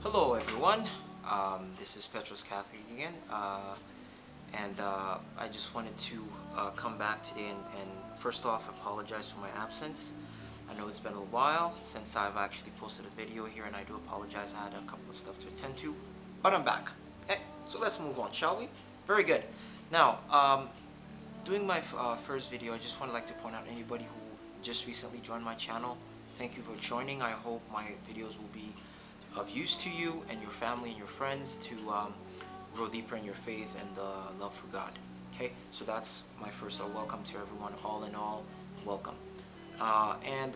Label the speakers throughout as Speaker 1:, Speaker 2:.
Speaker 1: Hello everyone, this is Petros Catholic again, and I just wanted to come back today and first off apologize for my absence. I know it's been a while since I've actually posted a video here, and I do apologize. I had a couple of stuff to attend to, but I'm back. Okay, so let's move on, shall we? Very good. Now, doing my first video, I just want to like to point out anybody who just recently joined my channel. Thank you for joining. I hope my videos will be of use to you and your family and your friends to grow deeper in your faith and love for God. Okay, so that's my first welcome to everyone. All in all, welcome. And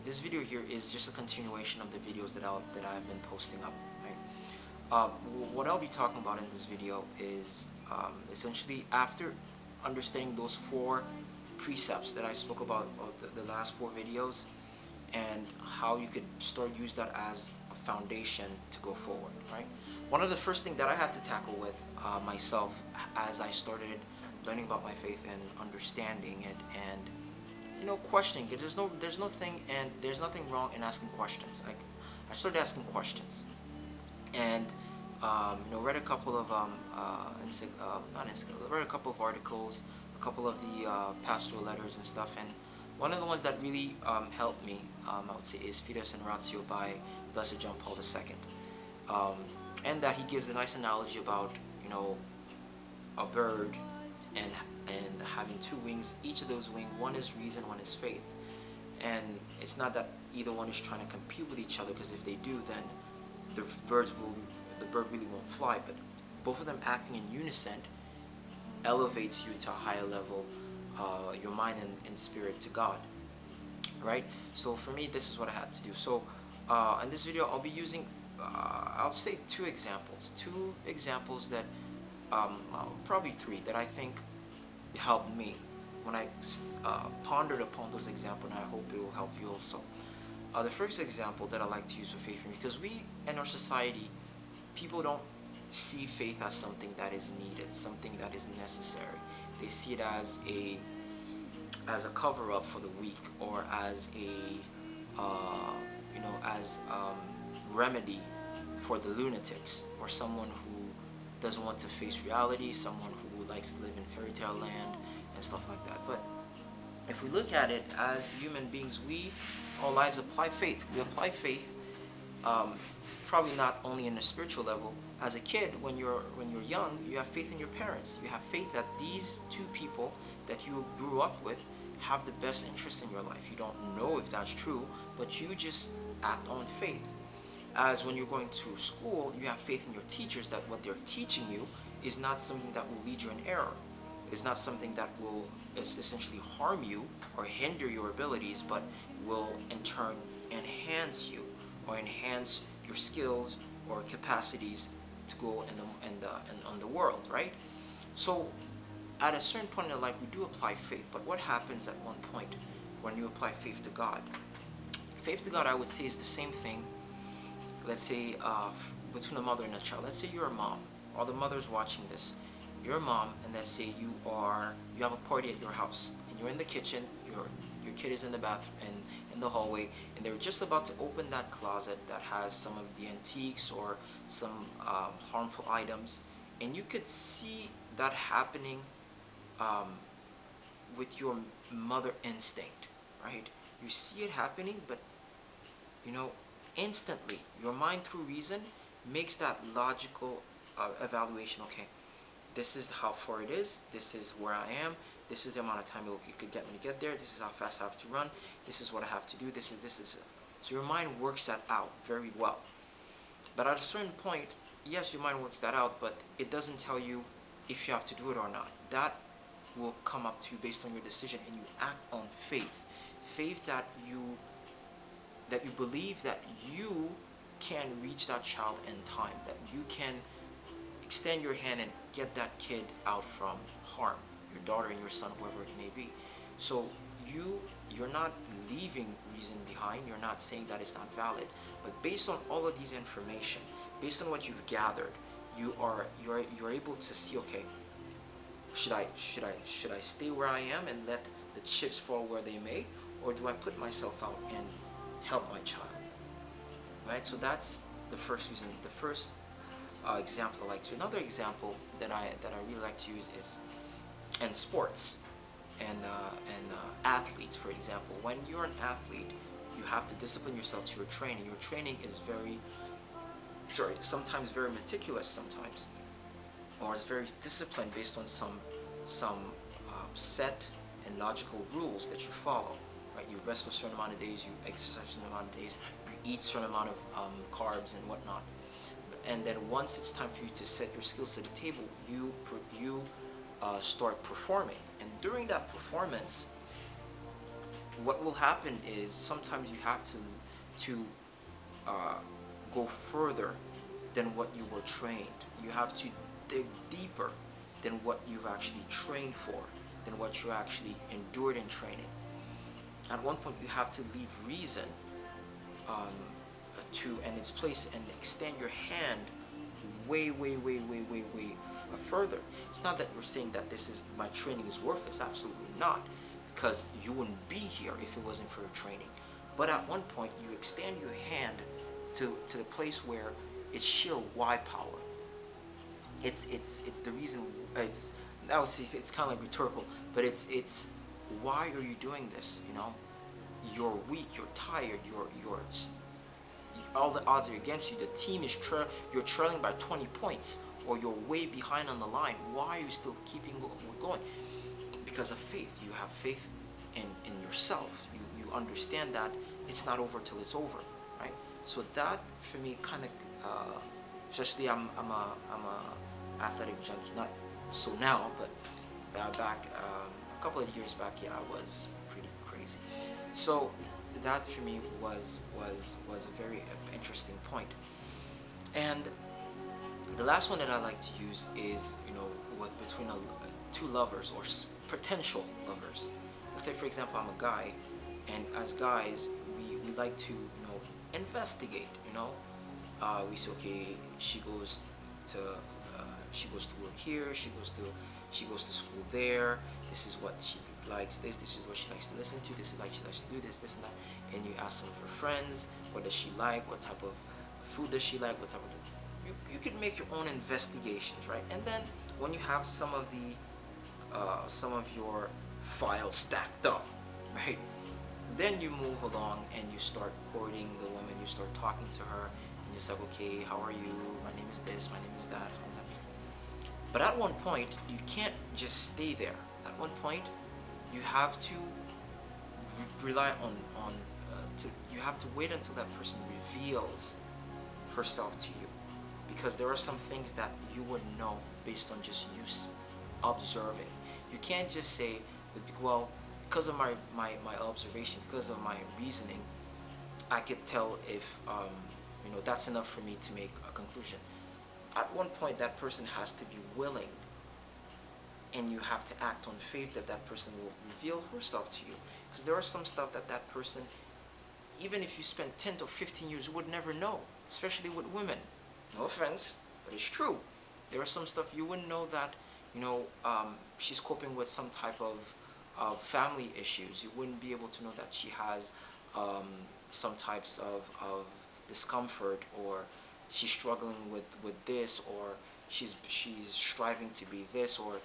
Speaker 1: this video here is just a continuation of the videos that I've been posting up. Right? What I'll be talking about in this video is essentially after understanding those 4 precepts that I spoke about of the last 4 videos, and how you could start use that as a foundation to go forward, right? One of the first things that I had to tackle with myself as I started learning about my faith and understanding it, and questioning it. There's nothing wrong in asking questions. Like, I started asking questions, and read a couple of read a couple of articles, a couple of the pastoral letters and stuff, and one of the ones that really helped me, I would say, is Fides and Ratio by Blessed John Paul II, and that he gives a nice analogy about a bird and having 2 wings. Each of those wings, one is reason, one is faith, and it's not that either one is trying to compete with each other, because if they do, then the bird really won't fly. But both of them acting in unison elevates you to a higher level. Your mind and spirit to God, right? So for me, this is what I had to do. So in this video, I'll be using I'll say 2 examples that probably 3 that I think helped me when I pondered upon those examples, and I hope it will help you also. The first example that I like to use for faith, because we in our society, people don't see faith as something that is needed, something that is necessary. They see it as a cover-up for the weak, or as a remedy for the lunatics, or someone who doesn't want to face reality, someone who likes to live in fairy tale land and stuff like that. But if we look at it as human beings, we our lives apply faith. We apply faith. Probably not only in a spiritual level. As a kid, when you're young, you have faith in your parents. You have faith that these 2 people that you grew up with have the best interest in your life. You don't know if that's true, but you just act on faith. As when you're going to school, you have faith in your teachers that what they're teaching you is not something that will lead you in error. It's not something that will essentially harm you or hinder your abilities, but will in turn enhance you, or enhance your skills or capacities to go on the world, right? So at a certain point in life, we do apply faith, but what happens at one point when you apply faith to God? Faith to God, I would say, is the same thing, let's say, between a mother and a child. Let's say you're a mom, or the mother's watching this. You're a mom, and let's say you have a party at your house, and you're in the kitchen, your kid is in the bathroom and in the hallway, and they're just about to open that closet that has some of the antiques or some harmful items, and you could see that happening with your mother instinct, right? You see it happening, but instantly your mind, through reason, makes that logical evaluation. Okay, this is how far it is, this is where I am, this is the amount of time it could get me to get there, this is how fast I have to run, this is what I have to do, this is so your mind works that out very well. But at a certain point, yes, your mind works that out, but it doesn't tell you if you have to do it or not. That will come up to you based on your decision, and you act on faith. Faith that you believe that you can reach that child in time, that you can extend your hand and get that kid out from harm, your daughter and your son, whoever it may be. So you're not leaving reason behind. You're not saying that it's not valid, but based on all of these information, based on what you've gathered, you're able to see, okay, should I stay where I am and let the chips fall where they may, or do I put myself out and help my child? Right? So that's the first reason. The first example I like to. Another example that I really like to use is in sports and athletes, for example. When you're an athlete, you have to discipline yourself to your training. Your training is sometimes very meticulous, sometimes, or it's very disciplined based on some set and logical rules that you follow. Right? You rest for a certain amount of days, you exercise for a certain amount of days, you eat a certain amount of carbs and whatnot. And then once it's time for you to set your skills to the table, you start performing. And during that performance, what will happen is sometimes you have to go further than what you were trained. You have to dig deeper than what you've actually trained for, than what you actually endured in training. At one point, you have to leave reason in its place and extend your hand way further. It's not that you're saying that my training is worthless. Absolutely not, because you wouldn't be here if it wasn't for your training. But at one point, you extend your hand to the place where it's sheer why power. It's the reason. It's kind of like rhetorical, but it's why are you doing this? You know, you're weak, you're tired, all the odds are against you. The team is you're trailing by 20 points, or you're way behind on the line. Why are you still keeping going? Because of faith. You have faith in yourself. You understand that it's not over till it's over, right? So that for me kind of, especially I'm a athletic junkie. Not so now, but back a couple of years back, yeah, I was pretty crazy. So that for me was a very interesting point. And the last one that I like to use is, between two lovers or potential lovers. Let's say, for example, I'm a guy, and as guys, we like to investigate. We say, okay, she goes to work here, she goes to school there. This is what she likes. This is what she likes to listen to. This is like she likes to do this and that. And you ask some of her friends, what does she like? What type of food does she like? What type of you can make your own investigations, right? And then when you have some of your files stacked up, right? Then you move along and you start courting the woman. You start talking to her, and you're like, okay, how are you? My name is this. My name is that. But at one point, you can't just stay there. At one point, you have to rely on you have to wait until that person reveals herself to you, because there are some things that you wouldn't know based on just you observing. You can't just say, well, because of my observation, because of my reasoning, I could tell if that's enough for me to make a conclusion. At one point, that person has to be willing, and you have to act on faith that that person will reveal herself to you. Because there are some stuff that person, even if you spend 10 to 15 years, would never know, especially with women. No offense, but it's true. There are some stuff you wouldn't know that, she's coping with some type of family issues. You wouldn't be able to know that she has some types of discomfort, or she's struggling with this, or she's striving to be this, or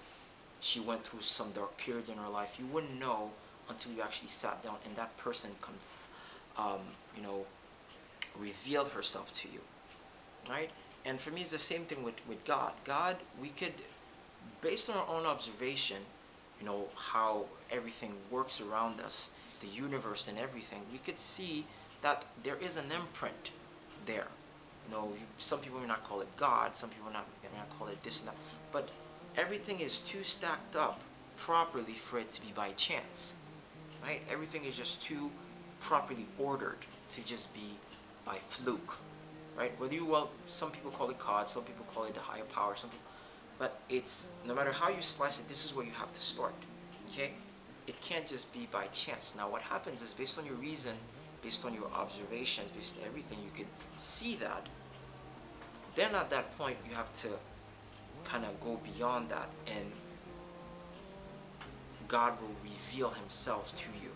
Speaker 1: she went through some dark periods in her life. You wouldn't know until you actually sat down and that person revealed herself to you, right? And for me, it's the same thing with God. God, we could, based on our own observation, how everything works around us, the universe and everything, we could see that there is an imprint there. Some people may not call it God, some people may not call it this and that, but everything is too stacked up properly for it to be by chance, right? Everything is just too properly ordered to just be by fluke, right? Some people call it God, some people call it the higher power, but it's, no matter how you slice it, this is where you have to start, okay? It can't just be by chance. Now, what happens is, based on your reason, based on your observations, based on everything, you can see that. Then at that point, you have to kind of go beyond that, and God will reveal himself to you,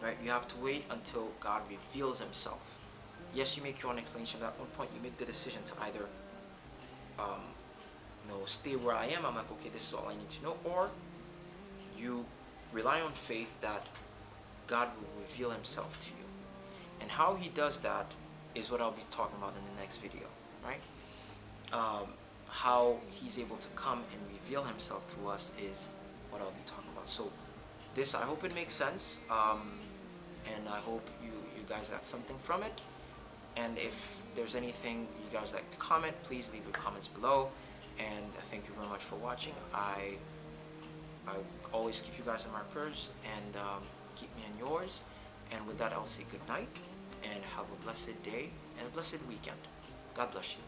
Speaker 1: right? You have to wait until God reveals himself. Yes, you make your own explanation. At one point, you make the decision to either, stay where I am. I'm like, okay, this is all I need to know, or you rely on faith that God will reveal Himself to you. And how He does that is what I'll be talking about in the next video, right? How He's able to come and reveal Himself to us is what I'll be talking about. So this, I hope it makes sense, and I hope you guys got something from it. And if there's anything you guys like to comment, please leave your comments below. And thank you very much for watching. I always keep you guys in my prayers, and keep me in yours. And with that, I'll say good night, and have a blessed day and a blessed weekend. God bless you.